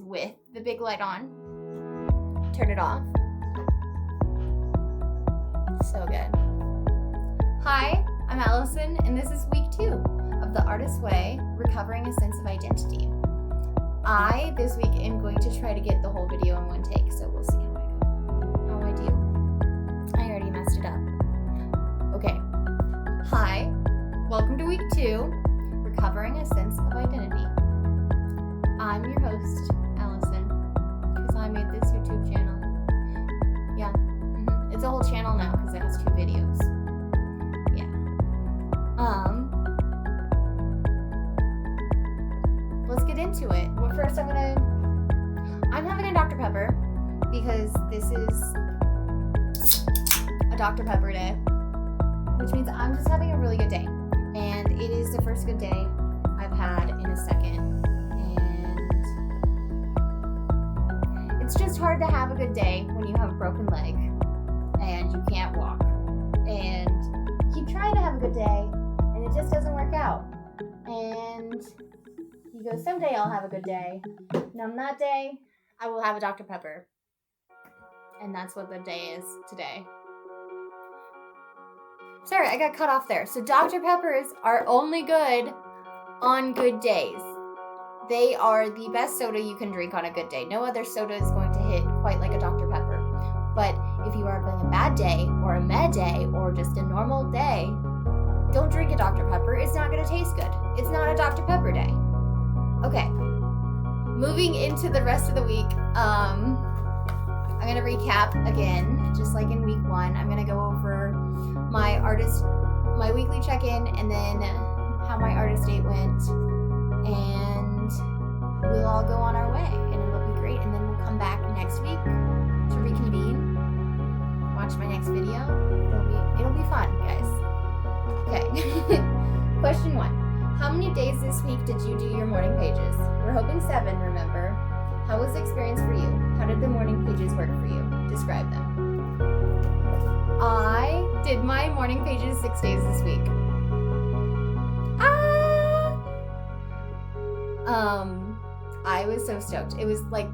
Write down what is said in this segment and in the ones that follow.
with the big light on. Turn it off. So good. Hi, I'm Allison, and this is week 2 of The Artist's Way, Recovering a Sense of Identity. I, this week, am going to try to get the whole video in one take, so we'll see how I do. I already messed it up. Okay. Hi, welcome to week 2, Recovering a Sense of Identity. I'm your host, Allison, because I made this YouTube channel. Yeah, it's a whole channel now because it has 2 videos. Yeah. Let's get into it. Well, first I'm having a Dr. Pepper because this is a Dr. Pepper day, which means I'm just having a really good day. And it is the first good day I've had in a second. And it's just hard to have a good day when you have a broken leg and you can't walk. And you keep trying to have a good day and it just doesn't work out. And you go, someday I'll have a good day. And on that day, I will have a Dr. Pepper. And that's what the day is today. Sorry, I got cut off there. So Dr. Peppers are only good on good days. They are the best soda you can drink on a good day. No other soda is going to hit quite like a Dr. Pepper. But if you are having a bad day, or a med day, or just a normal day, don't drink a Dr. Pepper. It's not going to taste good. It's not a Dr. Pepper day. Okay. Moving into the rest of the week, I'm going to recap again, just like in week 1. I'm going to go over my weekly check-in, and then how my artist date went, and we'll all go on our way, and it'll be great, and then we'll come back next week to reconvene, watch my next video. It'll be fun, guys. Okay. Question 1. How many days this week did you do your morning pages? We're hoping 7, remember. How was the experience for you? How did the morning pages work for you? Describe them. I did my morning pages 6 days this week. I was so stoked. It was like,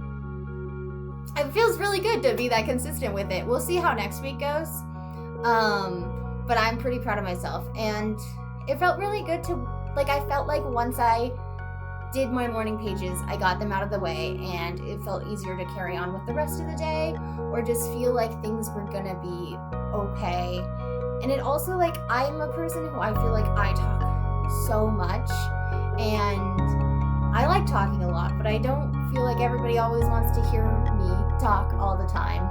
it feels really good to be that consistent with it. We'll see how next week goes. But I'm pretty proud of myself. And it felt really good to, I felt like once I did my morning pages, I got them out of the way, and it felt easier to carry on with the rest of the day, or just feel like things were gonna be okay. And it also, I'm a person who I feel like I talk so much, and I like talking a lot, but I don't feel like everybody always wants to hear me talk all the time.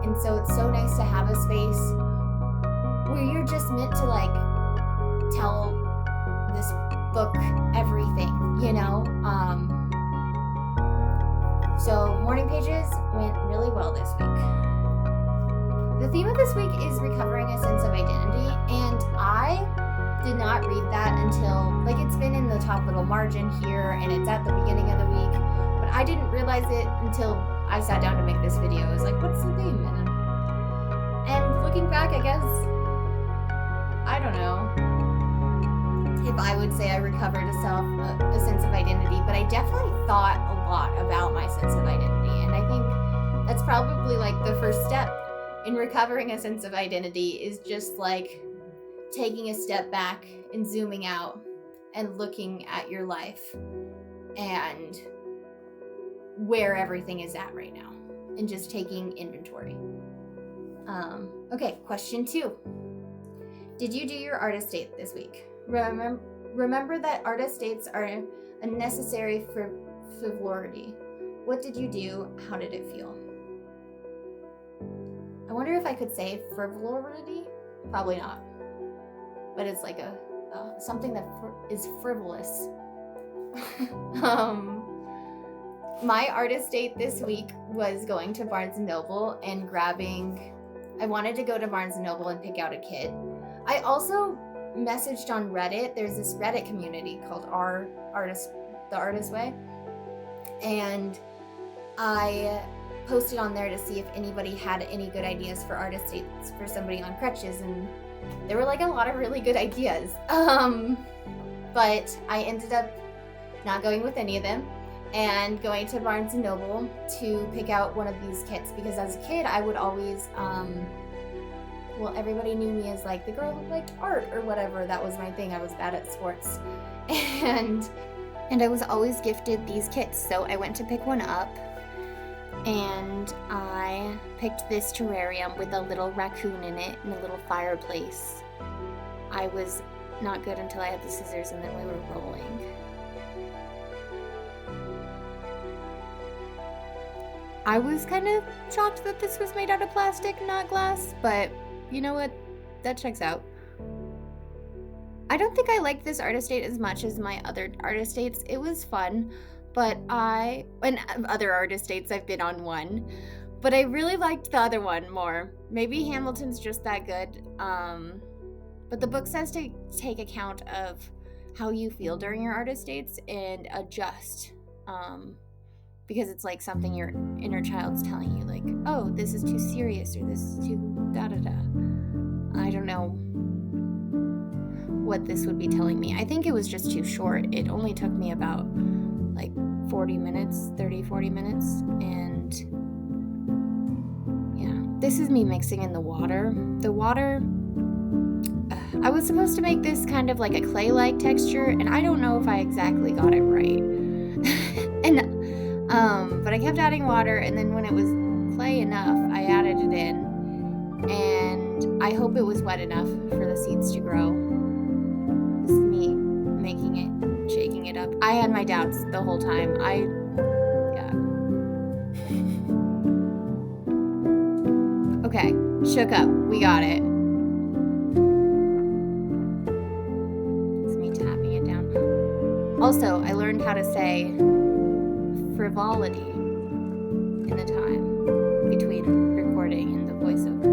And so it's so nice to have a space where you're just meant to tell this book everything, you know? So morning pages went really well this week. The theme of this week is recovering a sense of identity, and I did not read that until, it's been in the top little margin here, and it's at the beginning of the week, but I didn't realize it until I sat down to make this video. I was like, what's the theme? And looking back, I guess, I don't know if I would say I recovered a sense of identity, but I definitely thought a lot about my sense of identity, and I think that's probably the first step in recovering a sense of identity, is just taking a step back and zooming out and looking at your life and where everything is at right now, and just taking inventory. Okay, question 2. Did you do your artist date this week? Remember that artist dates are a necessary frivolity. What did you do? How did it feel? I wonder if I could say frivolity? Probably not. But it's something that is frivolous. My artist date this week was going to Barnes & Noble and I wanted to go to Barnes & Noble and pick out a kit. I also messaged on Reddit. There's this Reddit community called The Artist's Way. And I posted on there to see if anybody had any good ideas for artist dates for somebody on crutches, and there were a lot of really good ideas. But I ended up not going with any of them and going to Barnes & Noble to pick out one of these kits, because as a kid I would always, well, everybody knew me as like the girl who liked art or whatever. That was my thing. I was bad at sports. And I was always gifted these kits. So I went to pick one up, and I picked this terrarium with a little raccoon in it and a little fireplace. I was not good until I had the scissors, and then we were rolling. I was kind of shocked that this was made out of plastic, not glass, but you know what? That checks out. I don't think I liked this art estate as much as my other art estates. It was fun, but and other art estates, I've been on one, but I really liked the other one more. Maybe Hamilton's just that good. But the book says to take account of how you feel during your art estates and adjust. Because it's like something your inner child's telling you, like, oh, this is too serious, or this is too da-da-da. I don't know what this would be telling me. I think it was just too short. It only took me about like 40 minutes, and yeah. This is me mixing in the water. The water, I was supposed to make this kind of like a clay-like texture, and I don't know if I exactly got it right. But I kept adding water, and then when it was clay enough, I added it in, and I hope it was wet enough for the seeds to grow. This is me making it, shaking it up. I had my doubts the whole time. Okay, shook up. We got it. It's me tapping it down. Also, I learned how to say frivolity in the time between recording and the voiceover.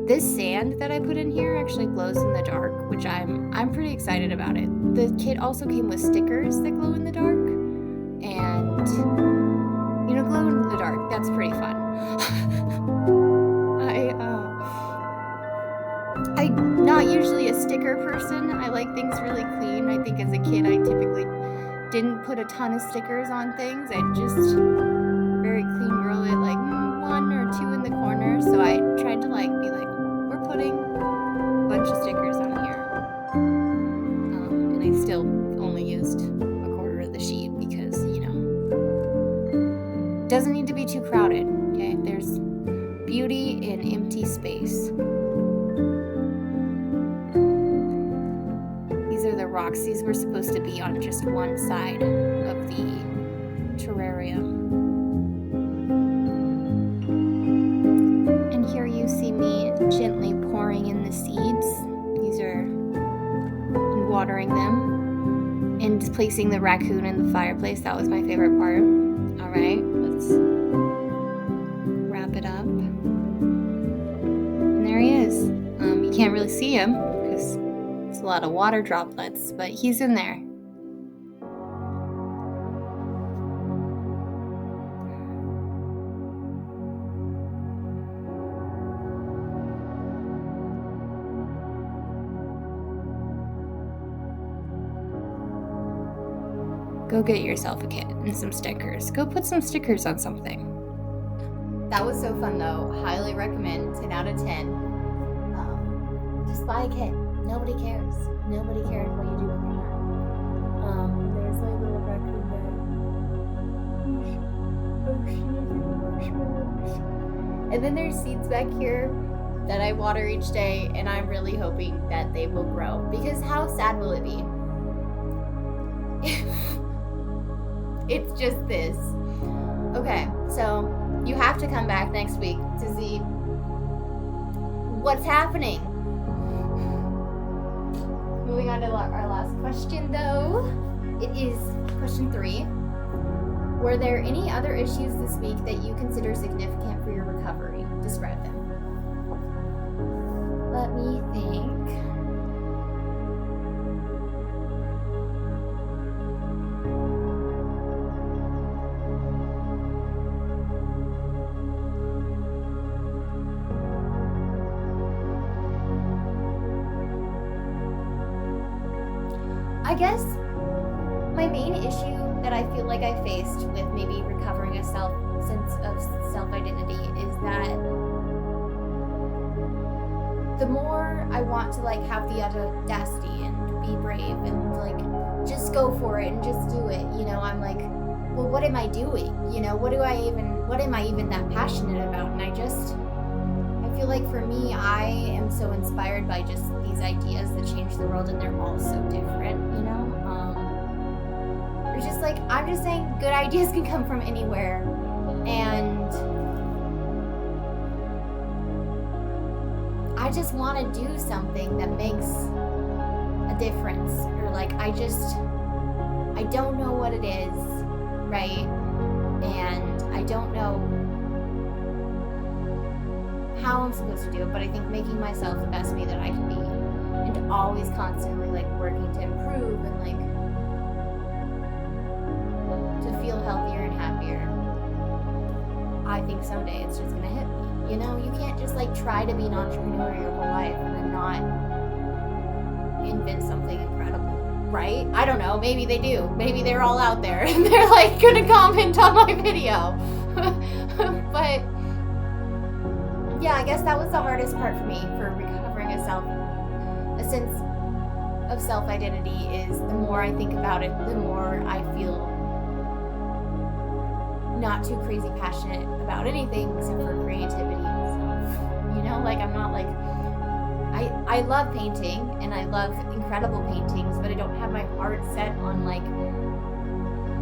This sand that I put in here actually glows in the dark, which I'm pretty excited about it. The kit also came with stickers that glow in the dark, and glow in the dark, that's pretty fun. I'm not usually a sticker person. I like things really clean. I think as a kid I typically didn't put a ton of stickers on things. I just very clean girl at like 1 or 2 in the corner. So I tried to be like, we're putting a bunch of stickers on here. And I still only used a quarter of the sheet because, it doesn't need to be too crowded, okay? There's beauty in empty space. These are the rocks. These were supposed to be on just one side of the terrarium. And here you see me gently pouring in the seeds. These are watering them and placing the raccoon in the fireplace. That was my favorite part. All right, let's wrap it up. And there he is. You can't really see him because it's a lot of water droplets, but he's in there. Go get yourself a kit and some stickers. Go put some stickers on something. That was so fun though. Highly recommend. 10 out of 10. Just buy a kit. Nobody cares. Nobody cares what you do with your time. There's my little raccoon there. And then there's seeds back here that I water each day, and I'm really hoping that they will grow. Because how sad will it be? It's just this. Okay, so you have to come back next week to see what's happening. Moving on to our last question, though. It is question 3. Were there any other issues this week that you consider significant for your recovery? Describe them. Let me think. I guess my main that I feel like I faced with maybe recovering a sense of self-identity is that the more I want to like have the audacity and be brave and like just go for it and just do it, you know, I'm like, well, what am I doing? You know, what am I even that passionate about? And I feel like for me, I am so inspired by just these ideas that change the world, and they're all so different, you know? It's just like, I'm just saying good ideas can come from anywhere, and I just want to do something that makes a difference, or like, I don't know what it is, right? And I don't know how I'm supposed to do it, but I think making myself the best me that I can be, and always constantly like working to improve and like to feel healthier and happier, I think someday it's just gonna hit me. You know, you can't just like try to be an entrepreneur your whole life and then not invent something incredible, right? I don't know, maybe they do. Maybe they're all out there and they're like gonna comment on my video. But yeah, I guess that was the hardest part for me for recovering a sense of self-identity, is the more I think about it, the more I feel not too crazy passionate about anything except for creativity and stuff. You know, like I'm not like, I love painting and I love incredible paintings, but I don't have my heart set on like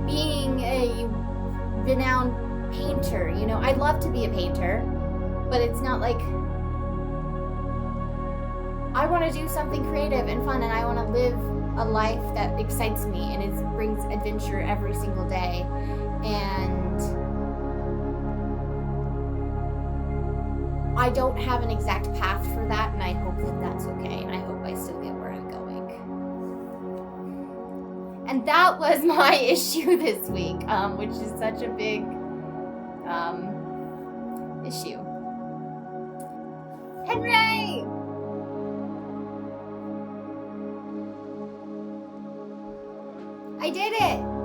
being a renowned painter. You know, I'd love to be a painter, but it's not like, I want to do something creative and fun, and I want to live a life that excites me and brings adventure every single day. And I don't have an exact path for that, and I hope that that's okay, and I hope I still get where I'm going. And that was my issue this week, which is such a big issue. Henry! I did it!